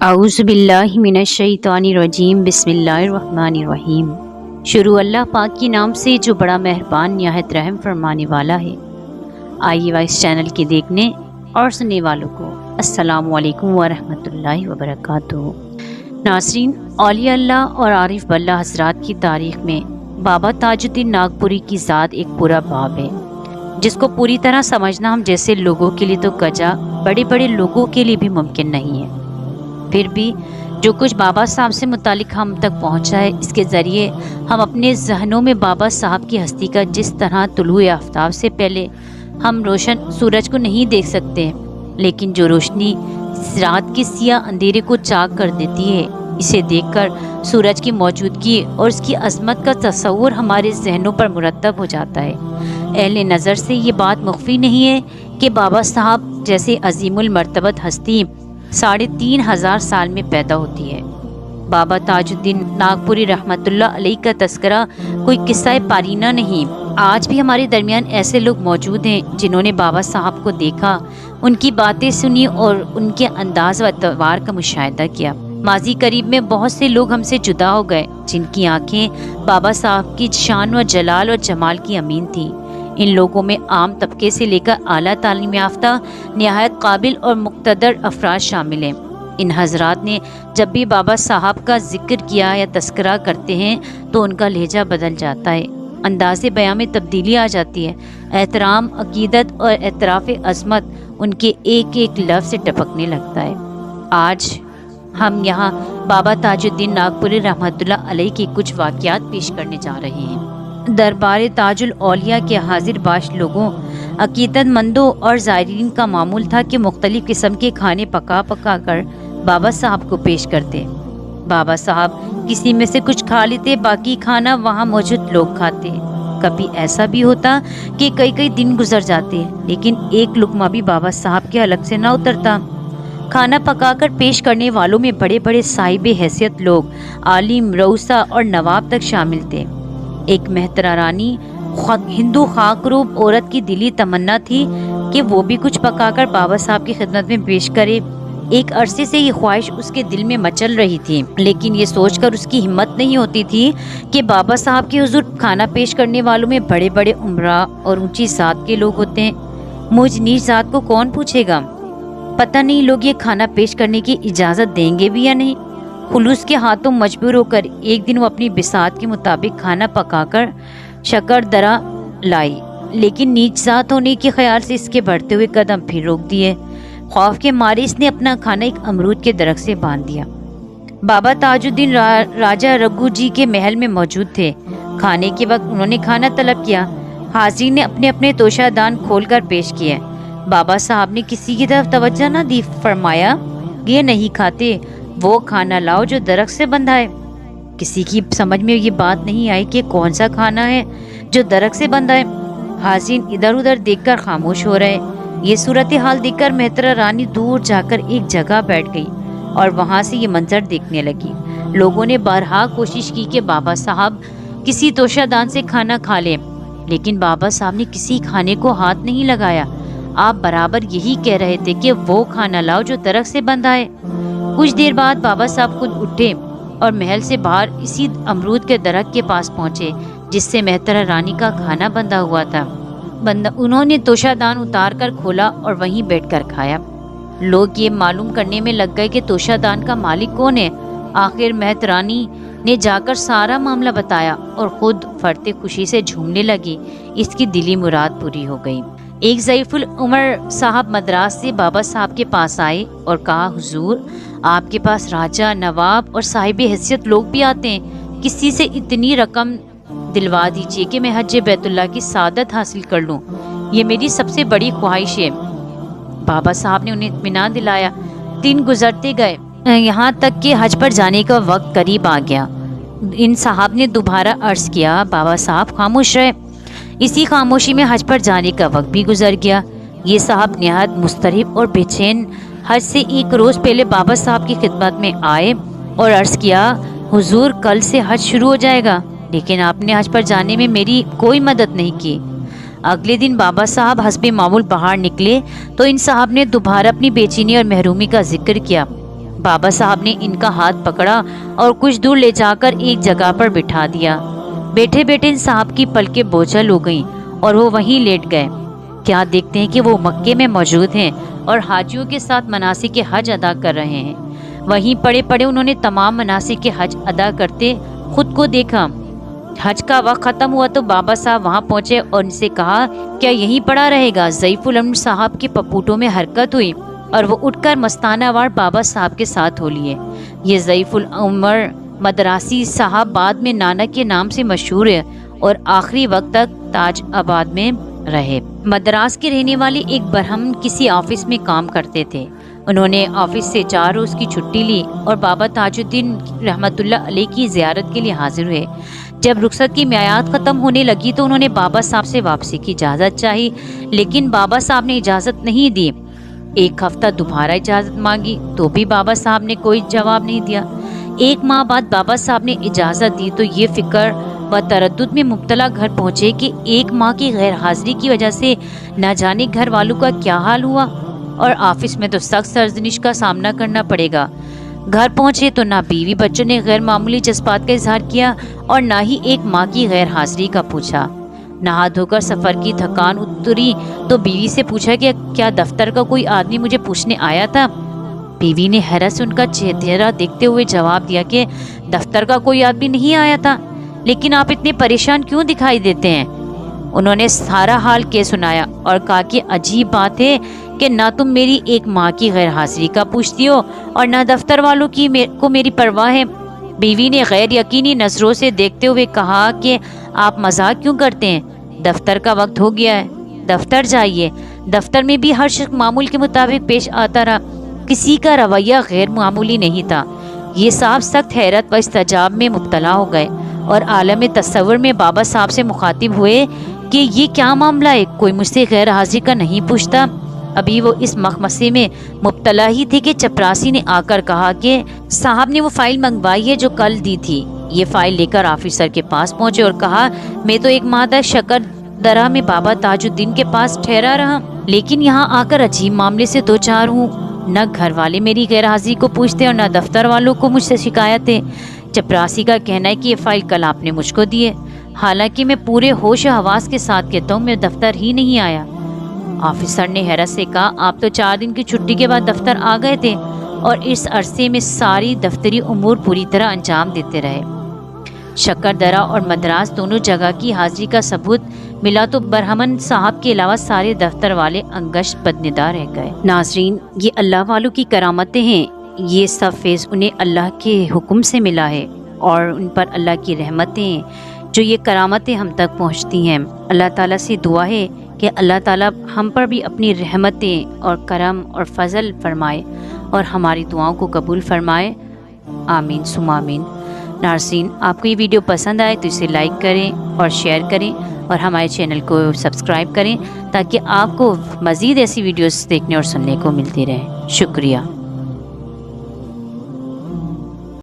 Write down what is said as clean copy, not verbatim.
اعوذ باللہ من الشیطان الرجیم بسم اللہ الرحمن الرحیم۔ شروع اللہ پاک کے نام سے جو بڑا مہربان نہایت رحم فرمانے والا ہے۔ آئیے وائس چینل کے دیکھنے اور سننے والوں کو السلام علیکم ورحمۃ اللہ وبرکاتہ۔ ناظرین، اولیاء اللہ اور عارف باللہ حضرات کی تاریخ میں بابا تاج الدین ناگپوری کی ذات ایک پورا باب ہے، جس کو پوری طرح سمجھنا ہم جیسے لوگوں کے لیے تو کجا بڑے بڑے لوگوں کے لیے بھی ممکن نہیں ہے۔ پھر بھی جو کچھ بابا صاحب سے متعلق ہم تک پہنچا ہے، اس کے ذریعے ہم اپنے ذہنوں میں بابا صاحب کی ہستی کا جس طرح طلوع آفتاب سے پہلے ہم روشن سورج کو نہیں دیکھ سکتے، لیکن جو روشنی رات کے سیاہ اندھیرے کو چاک کر دیتی ہے، اسے دیکھ کر سورج کی موجودگی اور اس کی عظمت کا تصور ہمارے ذہنوں پر مرتب ہو جاتا ہے۔ اہل نظر سے یہ بات مخفی نہیں ہے کہ بابا صاحب جیسے عظیم المرتبت ہستی 3500 سال میں پیدا ہوتی ہے۔ بابا تاج الدین ناگپوری رحمۃ اللہ علیہ کا تذکرہ کوئی قصہ پارینہ نہیں۔ آج بھی ہمارے درمیان ایسے لوگ موجود ہیں جنہوں نے بابا صاحب کو دیکھا، ان کی باتیں سنی اور ان کے انداز و اعتبار کا مشاہدہ کیا۔ ماضی قریب میں بہت سے لوگ ہم سے جدا ہو گئے جن کی آنکھیں بابا صاحب کی شان و جلال اور جمال کی امین تھیں۔ ان لوگوں میں عام طبقے سے لے کر اعلیٰ تعلیم یافتہ نہایت قابل اور مقتدر افراد شامل ہیں۔ ان حضرات نے جب بھی بابا صاحب کا ذکر کیا یا تذکرہ کرتے ہیں تو ان کا لہجہ بدل جاتا ہے، انداز بیان میں تبدیلی آ جاتی ہے، احترام، عقیدت اور اعتراف عظمت ان کے ایک ایک لفظ سے ٹپکنے لگتا ہے۔ آج ہم یہاں بابا تاج الدین ناگپوری رحمۃ اللہ علیہ کے کچھ واقعات پیش کرنے جا رہے ہیں۔ دربار تاج الاولیاء کے حاضر باش لوگوں، عقیدت مندوں اور زائرین کا معمول تھا کہ مختلف قسم کے کھانے پکا کر بابا صاحب کو پیش کرتے۔ بابا صاحب کسی میں سے کچھ کھا لیتے، باقی کھانا وہاں موجود لوگ کھاتے۔ کبھی ایسا بھی ہوتا کہ کئی دن گزر جاتے لیکن ایک لقمہ بھی بابا صاحب کے حلق سے نہ اترتا۔ کھانا پکا کر پیش کرنے والوں میں بڑے بڑے صاحب حیثیت لوگ، عالم، رؤسا اور نواب تک شامل تھے۔ ایک محترمہ رانی ہندو خاک روب عورت کی دلی تمنا تھی کہ وہ بھی کچھ پکا کر بابا صاحب کی خدمت میں پیش کرے۔ ایک عرصے سے یہ خواہش اس کے دل میں مچل رہی تھی، لیکن یہ سوچ کر اس کی ہمت نہیں ہوتی تھی کہ بابا صاحب کے حضور کھانا پیش کرنے والوں میں بڑے بڑے عمراء اور اونچی ذات کے لوگ ہوتے ہیں، مجھ نیچ ذات کو کون پوچھے گا؟ پتہ نہیں لوگ یہ کھانا پیش کرنے کی اجازت دیں گے بھی یا نہیں۔ خلوص کے ہاتھوں مجبور ہو کر ایک دن وہ اپنی بساط کے مطابق کھانا پکا کر شکر درا لائی، لیکن نیچ ذات ہونے کے خیال سے اس کے بڑھتے ہوئے قدم پھر روک دیے۔ خوف کے مارے اس نے اپنا کھانا ایک امرود کے درخت سے باندھ دیا۔ بابا تاج الدین راجہ رگھو جی کے محل میں موجود تھے۔ کھانے کے وقت انہوں نے کھانا طلب کیا۔ حاضرین نے اپنے اپنے توشہ دان کھول کر پیش کیے۔ بابا صاحب نے کسی کی طرف توجہ نہ دی، فرمایا، یہ نہیں کھاتے، وہ کھانا لاؤ جو درخت سے بندھا ہے۔ کسی کی سمجھ میں یہ بات نہیں آئی کہ کون سا کھانا ہے جو درخت سے بندھا ہے۔ حاضرین ادھر ادھر دیکھ کر خاموش ہو رہے۔ یہ صورتحال دیکھ کر محترمہ رانی دور جا کر ایک جگہ بیٹھ گئی اور وہاں سے یہ منظر دیکھنے لگی۔ لوگوں نے بارہا کوشش کی کہ بابا صاحب کسی توشہ دان سے کھانا کھا لیں، لیکن بابا صاحب نے کسی کھانے کو ہاتھ نہیں لگایا۔ آپ برابر یہی کہہ رہے تھے کہ وہ کھانا لاؤ جو درخت سے بندھا ہے۔ کچھ دیر بعد بابا صاحب خود اٹھے اور محل سے باہر اسی امرود کے درخت کے پاس پہنچے جس سے محترمہ رانی کا کھانا بندھا ہوا تھا۔ انہوں نے توشہ دان اتار کر کھولا اور وہیں بیٹھ کر کھایا۔ لوگ یہ معلوم کرنے میں لگ گئے کہ توشہ دان کا مالک کون ہے۔ آخر محترمہ رانی نے جا کر سارا معاملہ بتایا اور خود فرتے خوشی سے جھومنے لگی۔ اس کی دلی مراد پوری ہو گئی۔ ایک ضعیف العمر صاحب مدراس سے بابا صاحب کے پاس آئے اور کہا، حضور، آپ کے پاس راجہ، نواب اور صاحب حیثیت لوگ بھی آتے ہیں، کسی سے اتنی رقم دلوا دیجیے کہ میں حج بیت اللہ کی سعادت حاصل کر لوں، یہ میری سب سے بڑی خواہش ہے۔ بابا صاحب نے انہیں اطمینان دلایا۔ دن گزرتے گئے، یہاں تک کہ حج پر جانے کا وقت قریب آ گیا۔ ان صاحب نے دوبارہ عرض کیا، بابا صاحب خاموش رہے۔ اسی خاموشی میں حج پر جانے کا وقت بھی گزر گیا۔ یہ صاحب نہایت مضطرب اور بے چین حج سے ایک روز پہلے بابا صاحب کی خدمت میں آئے اور عرض کیا، حضور، کل سے حج شروع ہو جائے گا، لیکن آپ نے حج پر جانے میں میری کوئی مدد نہیں کی۔ اگلے دن بابا صاحب حسب معمول باہر نکلے تو ان صاحب نے دوبارہ اپنی بے چینی اور محرومی کا ذکر کیا۔ بابا صاحب نے ان کا ہاتھ پکڑا اور کچھ دور لے جا کر ایک جگہ پر بٹھا دیا۔ بیٹھے بیٹھے ان صاحب کی پلکیں بوجھل ہو گئیں اور وہ وہیں لیٹ گئے۔ کیا دیکھتے ہیں کہ وہ مکے میں موجود ہیں اور حاجیوں کے ساتھ مناسک حج ادا کر رہے ہیں۔ وہیں پڑے پڑے انہوں نے تمام مناسک حج ادا کرتے خود کو دیکھا۔ حج کا وقت ختم ہوا تو بابا صاحب وہاں پہنچے اور ان سے کہا کیا یہیں پڑا رہے گا؟ ضعیف العمر صاحب کے پپوٹوں میں حرکت ہوئی اور وہ اٹھ کر مستانہ وار بابا صاحب کے ساتھ ہو لیے۔ یہ ضعیف العمر مدراسی صاحب بعد میں نانا کے نام سے مشہور ہے اور آخری وقت تک تاج آباد میں رہے۔ مدراس کے رہنے والے ایک برہمن کسی آفس میں کام کرتے تھے۔ انہوں نے آفس سے 4 روز کی چھٹی لی اور بابا تاج الدین رحمۃ اللہ علیہ کی زیارت کے لیے حاضر ہوئے۔ جب رخصت کی میعاد ختم ہونے لگی تو انہوں نے بابا صاحب سے واپسی کی اجازت چاہی، لیکن بابا صاحب نے اجازت نہیں دی۔ ایک ہفتہ دوبارہ اجازت مانگی تو بھی بابا صاحب نے کوئی جواب نہیں دیا۔ 1 ماہ بعد بابا صاحب نے اجازت دی تو یہ فکر و تردد میں مبتلا گھر پہنچے کہ 1 ماہ کی غیر حاضری کی وجہ سے نہ جانے گھر والوں کا کیا حال ہوا، اور آفس میں تو سخت سرزنش کا سامنا کرنا پڑے گا۔ گھر پہنچے تو نہ بیوی بچوں نے غیر معمولی جذبات کا اظہار کیا اور نہ ہی 1 ماہ کی غیر حاضری کا پوچھا۔ نہا دھو کر سفر کی تھکان اتری تو بیوی سے پوچھا کہ کیا دفتر کا کوئی آدمی مجھے پوچھنے آیا تھا؟ بیوی نے حیرت سے ان کا چہرہ دیکھتے ہوئے جواب دیا کہ دفتر کا کوئی آدمی نہیں آیا تھا، لیکن آپ اتنے پریشان کیوں دکھائی دیتے ہیں؟ انہوں نے سارا حال کہہ سنایا اور کہا کہ عجیب بات ہے کہ نہ تم میری 1 ماہ کی غیر حاضری کا پوچھتی ہو اور نہ دفتر والوں کو میری پرواہ ہے۔ بیوی نے غیر یقینی نظروں سے دیکھتے ہوئے کہا کہ آپ مذاق کیوں کرتے ہیں؟ دفتر کا وقت ہو گیا ہے، دفتر جائیے۔ دفتر میں بھی ہر شخص معمول کے مطابق پیش آتا رہا، کسی کا رویہ غیر معمولی نہیں تھا۔ یہ صاحب سخت حیرت و استعجاب میں مبتلا ہو گئے اور عالم تصور میں بابا صاحب سے مخاطب ہوئے کہ یہ کیا معاملہ ہے، کوئی مجھ سے غیر حاضری کا نہیں پوچھتا۔ ابھی وہ اس مخمصے میں مبتلا ہی تھے کہ چپراسی نے آ کر کہا کہ صاحب نے وہ فائل منگوائی ہے جو کل دی تھی۔ یہ فائل لے کر آفیسر کے پاس پہنچے اور کہا میں تو 1 ماہ تک شکر درہ میں بابا تاج الدین کے پاس ٹھہرا رہا، لیکن یہاں آ کر عجیب معاملے سے 2-4 ہوں۔ نہ گھر والے میری غیر حاضری کو پوچھتے اور نہ دفتر والوں کو مجھ سے شکایت ہے۔ چپراسی کا کہنا ہے کہ یہ فائل کل آپ نے مجھ کو دی ہے، حالانکہ میں پورے ہوش و حواس کے ساتھ کہتا ہوں میں دفتر ہی نہیں آیا۔ آفیسر نے حیرت سے کہا آپ تو 4 دن کی چھٹی کے بعد دفتر آ گئے تھے اور اس عرصے میں ساری دفتری امور پوری طرح انجام دیتے رہے۔ شکر درہ اور مدراس دونوں جگہ کی حاضری کا ثبوت ملا تو برہمن صاحب کے علاوہ سارے دفتر والے انگشت بدندا رہ گئے۔ ناظرین، یہ اللہ والوں کی کرامتیں ہیں، یہ سب فیض انہیں اللہ کے حکم سے ملا ہے اور ان پر اللہ کی رحمتیں ہیں جو یہ کرامتیں ہم تک پہنچتی ہیں۔ اللہ تعالیٰ سے دعا ہے کہ اللہ تعالیٰ ہم پر بھی اپنی رحمتیں اور کرم اور فضل فرمائے اور ہماری دعاؤں کو قبول فرمائے، آمین ثم آمین۔ ناظرین، آپ کو یہ ویڈیو پسند آئے تو اسے لائک کریں اور شیئر کریں اور ہمارے چینل کو سبسکرائب کریں تاکہ آپ کو مزید ایسی ویڈیوز دیکھنے اور سننے کو ملتی رہے۔ شکریہ۔